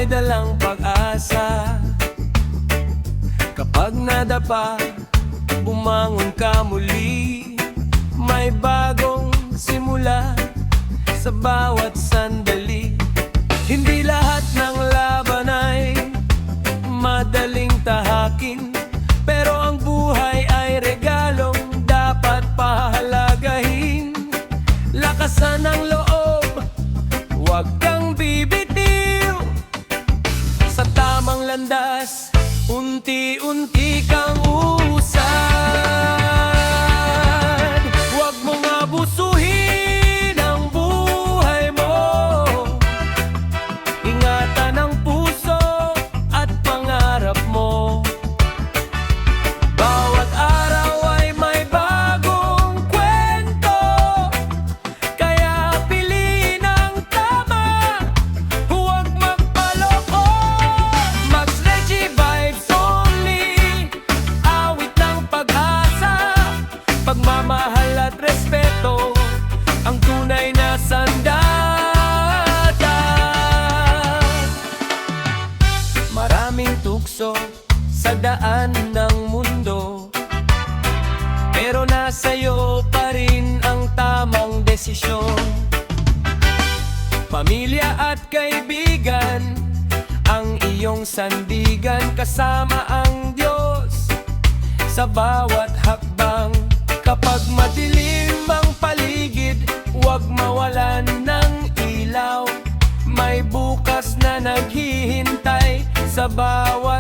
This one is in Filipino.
dalang pag-asa. Kapag nadapa, bumangon ka muli. May bagong simula sa bawat sandali. Hindi lahat ng laban ay madaling tahakin, pero ang buhay ay regalong dapat pahalagahin. Lakasan ang loob, huwag kang bibitiw. Sa tamang landas, unti-unti kang usad. Huwag mong abusuhin ang buhay mo. Ingatan ang puso at pangarap mo. Bawat araw ay may bagong kwento, kaya piliin ang tama, huwag magpaloko. Max Reggie Vibes only, awit ng pag-asa. Pagmamahal at respeto, ang tunay na sandata. Maraming tukso sa daan ng mundo, pero nasa'yo pa rin ang tamang desisyon. Pamilya at kaibigan, ang iyong sandigan. Kasama ang Diyos sa bawat hakbang. Kapag madilim ang paligid, huwag mawalan ng ilaw. May bukas na naghihintay sa bawat